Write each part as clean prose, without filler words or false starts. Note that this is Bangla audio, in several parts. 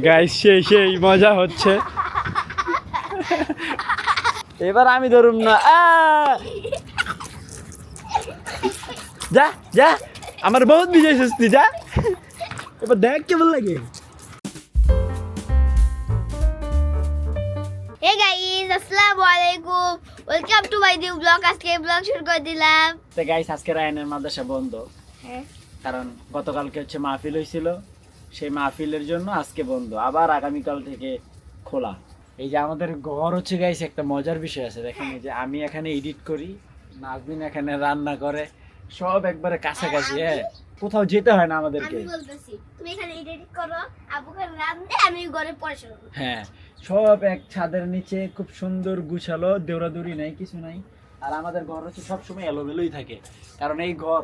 গাইস সেই মজা হচ্ছে। এবার আমি ধরুম না। যা যা আমার বহুত বিজয় সুস্তি যা। এবার দেখ কেমন লাগে। Hey guys, আসসালামু আলাইকুম, welcome to my new blog. আজকে ব্লগ শুরু করে দিলাম। তো গাইস আজকে রায়ানের মাদ্রাসা বন্ধ, হ্যাঁ কারণ গতকালকে হচ্ছে মাহফিল হয়েছিল, সেই মাহফিলের জন্য আজকে বন্ধ, আবার আগামীকাল থেকে খোলা। এই যে আমাদের ঘর হচ্ছে গাইস, একটা মজার বিষয় আছে দেখেন, এই যে আমি এখানে এডিট করি, নাজমিন এখানে রান্না করে, সব একবারে কাছাকাছি। হ্যাঁ, কোথাও যেতে হয় না আমাদেরকে। আমি বলতেছি তুমি এখানে এডিট করো, আবু খান রাঁধবে, আমি ঘরে পড়াশোনা করব। হ্যাঁ, সব এক ছাদের নিচে খুব সুন্দর গুছালো, দৌড়াদৌড়ি নাই, কিছু নাই। আর আমাদের ঘর হচ্ছে সবসময় এলোমেলোই থাকে, কারণ এই ঘর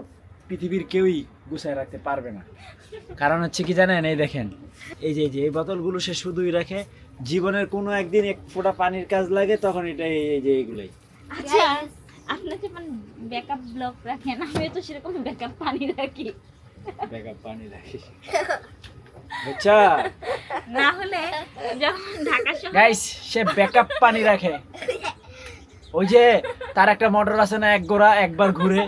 পৃথিবীর কেউই গুছায় রাখতে পারবে না। কারণ হচ্ছে কি জানেন, এই দেখেন, এই যে এই বোতলগুলো সে শুধুই রাখে, জীবনের কোনো একদিন এক ফোঁটা পানির কাজ লাগে, তখন এটা এই যে এইগুলাই। আচ্ছা, আপনি যেমন ব্যাকআপ ব্লক রাখেন, আমিও তো সেরকম ব্যাকআপ পানি রাখি। ব্যাকআপ পানি রাখি, আচ্ছা না হলে যখন ঢাকা শহর গাইস, সে ব্যাকআপ পানি রাখে। ওই যে তার একটা মোটর আছে না, এক গোড়া একবার ঘুরে,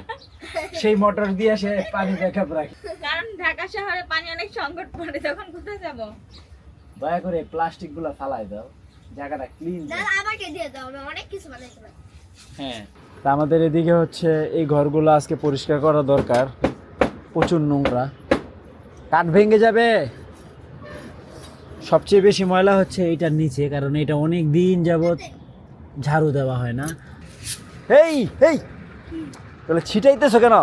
সেই মোটর দিয়ে সে পানি ব্যাকআপ রাখে। কারণ ঢাকা শহরে পানি অনেক সংকট পড়ে, তখন কোথায় যাব? দয়া করে প্লাস্টিক গুলা ফালাই দাও, জায়গাটা ক্লিন। না আমাকে দিয়ে দাও, আমি অনেক কিছু বানাইতে পারি। হ্যাঁ, তা আমাদের এদিকে হচ্ছে এই ঘরগুলো আজকে পরিষ্কার করা দরকার, প্রচুর নোংরা, কাঠ ভেঙে যাবে। সবচেয়ে বেশি ময়লা হচ্ছে এইটার নিচে, কারণ এটা অনেক দিন যাবত ঝাড়ু দেওয়া হয় না। এই এই তাহলে ছিটাইতেছো কেন?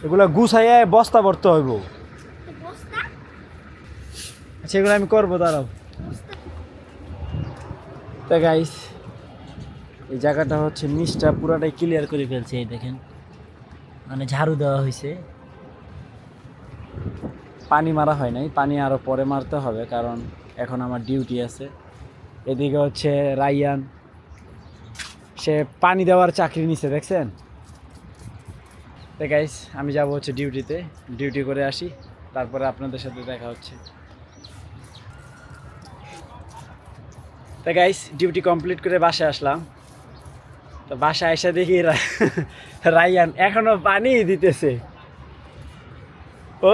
এগুলা গুছাইয়া বস্তা ভরতে হইব। বস্তা আচ্ছা, এগুলো আমি করবো, দাঁড়াও। তা গাইস, এই জায়গাটা হচ্ছে নিচটা পুরাটাই ক্লিয়ার করে ফেলছে, এই দেখেন, মানে ঝাড়ু দেওয়া হয়েছে, পানি মারা হয় নাই, পানি আরও পরে মারতে হবে, কারণ এখন আমার ডিউটি আছে। এদিকে হচ্ছে রাইয়ান, সে পানি দেওয়ার চাকরি নিছে, দেখছেন। তো গাইস, আমি যাব হচ্ছে ডিউটিতে, ডিউটি করে আসি, তারপরে আপনাদের সাথে দেখা হচ্ছে। তো গাইস, ডিউটি কমপ্লিট করে বাসায় আসলাম। তো বাসায় এসে দেখি রাইয়ান এখনো পানি দিতেছে।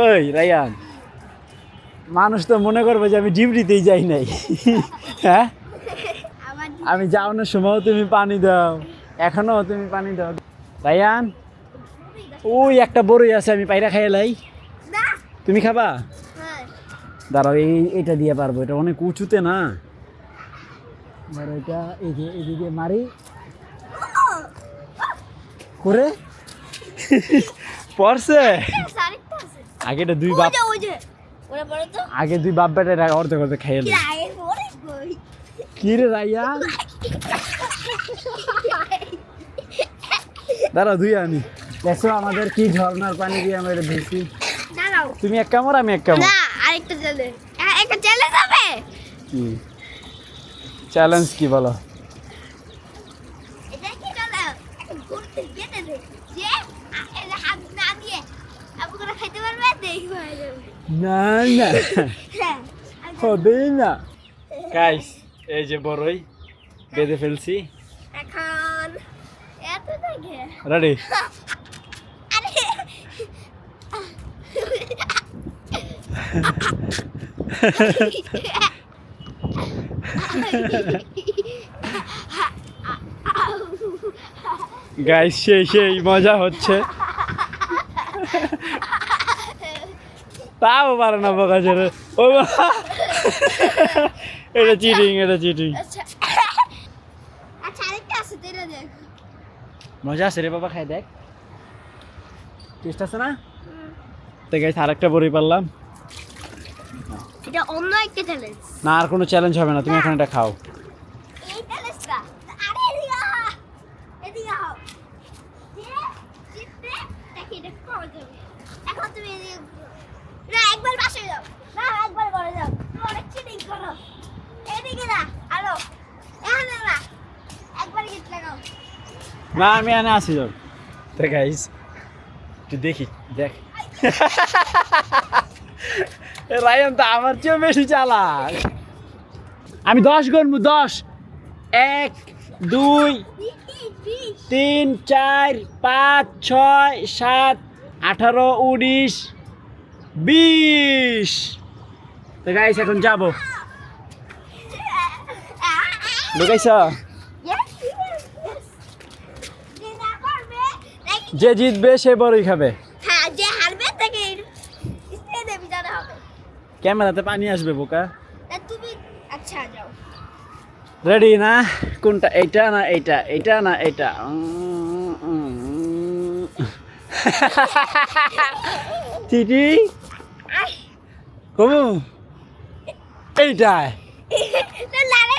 ওই রাইয়ান, মানুষ তো মনে করবে যে আমি ডিউটিতেই যাই নাই। হ্যাঁ, আমার আমি যাওয়ানোর সময় তুমি পানি দাও, এখনো তুমি পানি দাও। রাইয়ান, ওই একটা বড়ই আছে, আমি পায়রা খাই লাই, না তুমি খাবা? হ্যাঁ দাঁড়াও, এটা দিয়ে পারবো, এটা অনেক উঁচুতে না। ধরো এটা এই যে এদিকে মারি করে পড়ছে। আরেকটা আছে, আগেটা দুই বাপ, ওই যে ওরা বড় তো আগে দুই বাপ বেটা অর্ধেক অর্ধেক খাইয়ে কি লাই। আগে পড়ে কই কি রে রাইয়ান, দাঁড়াও ধুই আনি। দেখো আমাদের কি ঝর্ণার পানি দিয়ে আমরা এটা ধুইছি। দাঁড়াও, তুমি এক কামড়, আমি এক কামড়। না আরেকটা চলে, একটা চলে যাবে। কি চ্যালেঞ্জ কি বলো? এটা কি চলে একটা ঘুরতে গেতে দে যে এই যে হাত না দিয়ে আবু করে খাইতে পারবে, দেখি হয়ে যাবে। না না, হ্যাঁ হবে না। গাইস, এই যে বড়ই বেঁধে ফেলছি, এখন এত দেখে রেডি। আরে গাইস, সেই মজা হচ্ছে। তাও পারে না বোকা ছেড়ে। ও বাবা, এটা চিটিং, এটা চিটিং। আচ্ছা আচ্ছা আরেকটা আছে, তেরা দেখ। মজা আছে রে বাবা, খাই দেখ, টেস্ট আছে না? তো গাইস, আরেকটা বড়ি পারলাম। এটা অন্য একটা চ্যালেঞ্জ। না, আর কোনো চ্যালেঞ্জ হবে না, তুমি এখন এটা খাও। এই চ্যালেঞ্জটা আরে এদিকে আহ, এদিকে আহ যে জিততে দেখি এটা পাওয়া যাবে। এখন তুমি এদিকে না, একবার বাসায় যাও, না একবার ঘরে যাও, তুমি অনেক চিটিং করো। এদিকে না, হ্যালো এখানে না, একবার গিট লাগাও। না, আমি এনে আসি যাও। তো গাইস, একটু দেখি, দেখ। রায়ান তো আমার চেয়েও বেশি চালাক। আমি 10 গণবো, 10। 1 2 3 4 5 6 7 18 19 20। তো গাইস এখন যাবো। ঢুকাইছ? যে জিতবে সে বড়ই খাবে। হ্যাঁ, যে হারবে তাকে স্টেজে বিজাতে হবে। ক্যামেরাতে পানি আসবে বোকা। তা তুমি আচ্ছা যাও। রেডি না? কোনটা, এইটা না এইটা, এইটা না এইটা? চিটি কমু এইটাই। তো লালে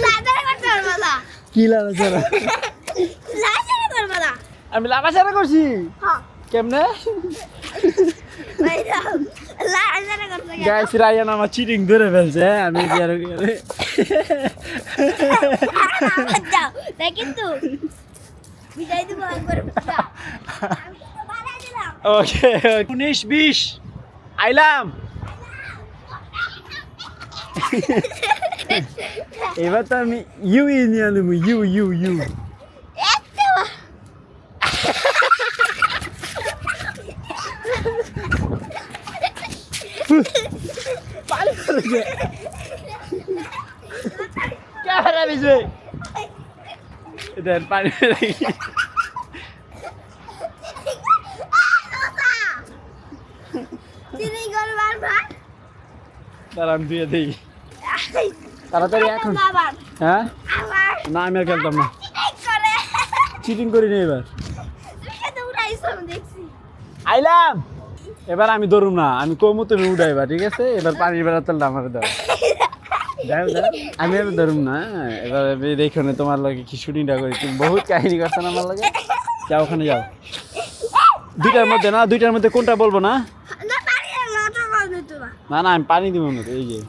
লালে করতে পারবো না। কি লাগাছাড়া? লালে করবো না। আমি লাগাছাড়া করছি হ্যাঁ, কেমনে? ভাই দাও। লালে করতে গেল। গাইস রায়ান আমার চিটিং ধরে ফেলছে। আমি কি আর যাও। তাই কিন্তু বিদায় দিব একবার। যাও। আমি তো বাড়াই দিলাম। ওকে 19 20 আইলাম। এবার তো আমি ইউ নিয়ে নেব। ইউ ইউ ইউ একটা পানি পড়েছে। ক্যামেরা দিছে। দেন পানি পড়ে গেছে। চিনি করবার ভাত। দাঁড়ান দিয়ে দেই তাড়াতাড়ি এখন। আবার হ্যাঁ আবার না, আমি আর খেলতাম না। চিনি করে। চিটিং করি না এবার। তুমি কত উড়াইছো আমি দেখছি। আইলাম। এবার আমি ধরুম না, আমি কমু তুমি উঠাইবা, ঠিক আছে? এবার পানি বেড়াতে আমার দাও। দাও দাও, আমি এবার ধরুম না। এবার আমি দেখো না তোমার লাগে কি শুটিংটা করি। তুমি বহুত কাহিনী করছো না আমার লাগে। যাও ওখানে যাও। দুইটার মধ্যে না, দুইটার মধ্যে কোনটা বলবো না? না পারি না তো করবে তোরা। না না, আমি পানি দিব না। এই যে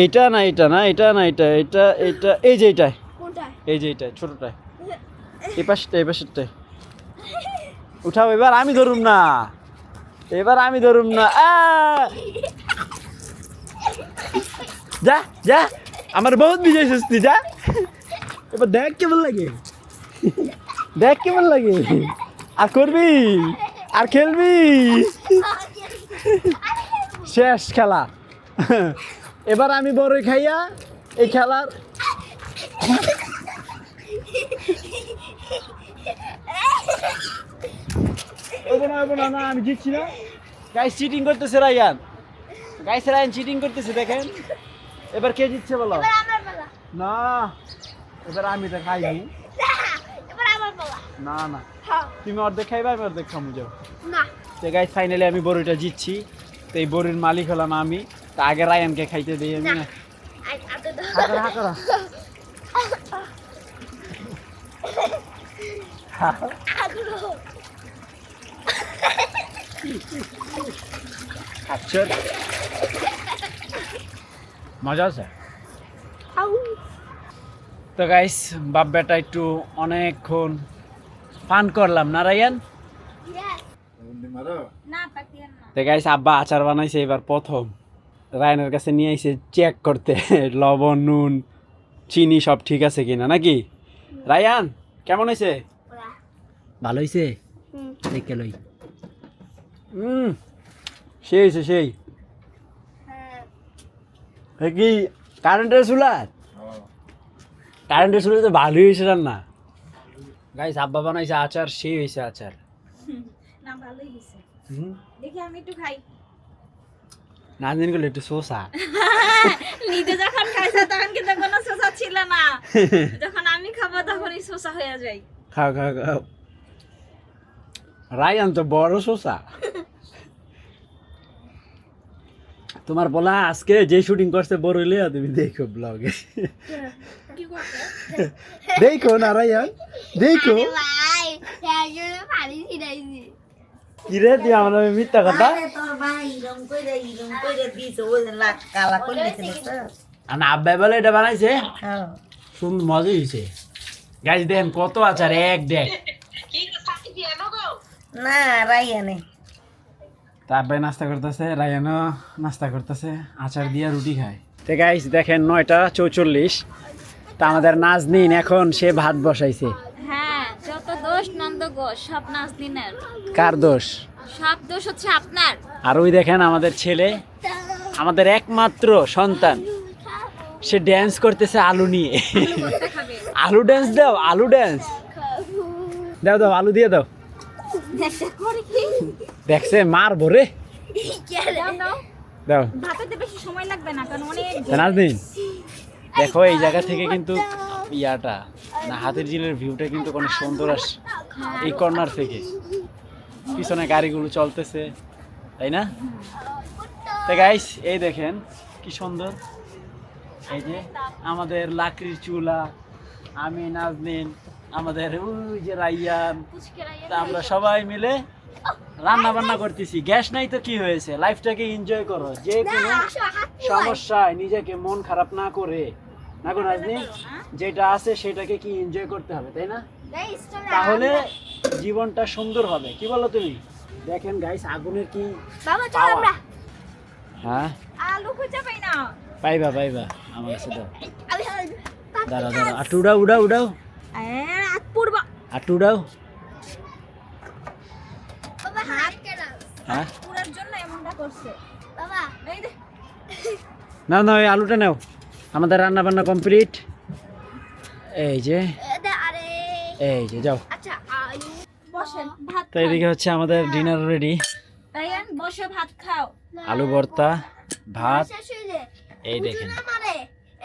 এইটা না এটা না, এটা না এটা, এটা এটা, এই যে এইটাই, কোনটা? এই যে এইটাই, ছোটটাই, এই পাশটা, এই পাশেরটাই উঠাও। এবার আমি ধরুম না, এবার আমি ধরুম না। যা যা, আমার বহুত বিজয় সুস্তি। যা এবার দেখ কেমন লাগে, দেখ কেমন লাগে। আর করবি, আর খেলবি। শেষ খেলা। এবার আমি বড়ই খাইয়া এই খেলার না, আমি জিতছি না। গাইস চিটিং করতেছে রায়ান। গাইস রায়ান চিটিং করতেছে, দেখেন। এবার কে জিতছে বলো? এবার আমার পালা। না, এবার আমি তো খাইনি। এবার আমার পালা। না না, হ্যাঁ। তুমি অর্ধেক খাইবা, আমি অর্ধেক খামু। যাও। না। তো গাইস ফাইনালি আমি বড়িটা জিতছি। তো এই বড়ির মালিক হলাম আমি। তা আগে রায়ানকে খাইতে দিই আমি। না। আতো দাও। হাঁকড়া হাঁকড়া। আতো। আচ্ছা, মজা আছে। আউ। তো গাইস বাপ বেটা একটু অনেকক্ষণ পান করলাম না রায়ান? ইয়েস। না পাতিয়ান না। তো গাইস আব্বা আচার বানাইছে এবার প্রথম। রায়ানের কাছে নিয়ে আইছে চেক করতে লবণ, নুন, চিনি সব ঠিক আছে কিনা, নাকি? রায়ান কেমন হয়েছে? ওরা। ভালো হয়েছে? হুম। দেখে লই। সেই হয়েছে সেই। হ্যাঁ। কি কারেন্টের চুলা? কারেন্টের চুলা তো ভালোই হয়েছে রান্না। গাইস আব্বা বানাইছে আচার, সেই হয়েছে আচার। না ভালোই হয়েছে। দেখি আমি একটু খাই। নাজনীন গুলো একটু শোষা। নিজে যখন খাইছে তখন কিন্তু কোনো শোষা ছিল না। যখন আমি খাবো তখনই শোষা হয়ে যায়। খাও খাও খাও। রায়ান তো বড় শোষা। তোমার বলা আজকে যে শুটিং করছে বড় লিয়া, তুমি দেখো ব্লগে। কি করতে? দেখো না রায়ান, দেখো। আরে ভাই, একজনে পানি ছিটাইছি। কি রে তুই আমার মিথ্যা কথা? আর না আব্বাই বলে এটা বানাইছে সুন্দর, মজা হয়েছে। গাইস দেখেন কত আচার, এক দেখ। না রাইয়ানে তার ভাই নাস্তা করতেছে, রায়ানও নাস্তা করতেছে, আচার দিয়ে রুটি খায়। তো গাইস দেখেন 9:44, তা আমাদের নাজনীন এখন সে ভাত বসাইছে। হ্যাঁ, যত দোষ নন্দ ঘোষ সব নাজদিনের। কার দোষ? সব দোষ হচ্ছে আপনার। আর ওই দেখেন আমাদের ছেলে, আমাদের একমাত্র সন্তান, সে ড্যান্স করতেছে আলু নিয়ে। করতে খাবে। আলু ড্যান্স দাও, আলু ড্যান্স দাও, দাও আলু দিয়ে দাও। দেখতে করে কি? দেখছে মার ভরে দাও দাও। দাও। ভাতেতে বেশি সময় লাগবে না, কারণ অনেক নাজনীন দেখো এই জায়গা থেকে কিন্তু ইয়াটা না, হাতের ঝিলের ভিউটা কিন্তু অনেক সুন্দর আসে এই কর্নার থেকে। পিছনে গাড়িগুলো চলতেছে, তাই না? তো গাইস এই দেখেন কি সুন্দর, এই যে আমাদের লাকড়ির চুলা, আমি নাজনীন, আমাদের ওই যে রাইয়ান, তা আমরা সবাই মিলে রান্না বান্না করতেছি। গ্যাস নাই তো কি হয়েছে, লাইফটাকে এনজয় করো, যে কোনো সমস্যায় নিজেকে মন খারাপ না করে, না গো নাজনীন, যেটা আছে সেটাকে কি এনজয় করতে হবে, তাই না? তাহলে জীবনটা সুন্দর হবে, কি বলো তুমি? দেখেন গাইস আগুনের কি বাবা চল পাওয়া। আমরা হ্যাঁ আলু খুঁজে পাই না। পাইবা পাইবা, আমার কাছে দাও। আমি দাঁড়া দাঁড়া, আটু উড়াও উড়াও উড়াও, রাত পূর্ব আটু উড়াও। বাবা হাত কেনা হ্যাঁ পুরার জন্য এমনটা করছে। বাবা এই দে নাও নাও, এই আলুটা নাও। আমাদের রান্না বান্না কমপ্লিট। এই যে আরে এই যে যাও। আচ্ছা আলু বসেন ভাত তো এদিকে হচ্ছে আমাদের ডিনার রেডি, রায়ান বসে ভাত খাও। আলু ভর্তা, ভাত, শেষ হইলে এই দেখেন, মারে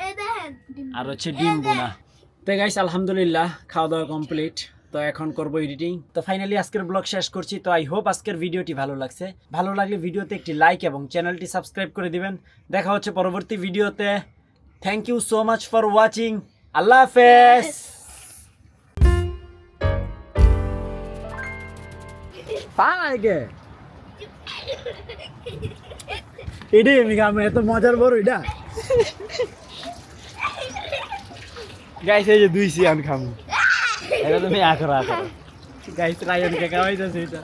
এই দেখেন আর হচ্ছে ডিম বোনা। তো গাইস আলহামদুলিল্লাহ খাওয়া দাওয়া কমপ্লিট। তো এখন করব এডিটিং। তো ফাইনালি আজকের ব্লগ শেষ করছি। তো আই হোপ আজকের ভিডিওটি ভালো লাগছে। ভালো লাগলে ভিডিওতে একটি লাইক এবং চ্যানেলটি সাবস্ক্রাইব করে দিবেন। দেখা হচ্ছে পরবর্তী ভিডিওতে। Thank you so much for watching. আল্লাহ হাফেজ। এটাই আমি খাবো, এত মজার বড় এটা। গাইস এই যে দুই সিয়ান খামু, এটা তুমি আখরা আখরা। গাইস রায়নকে খাওয়াইতেছে এটা।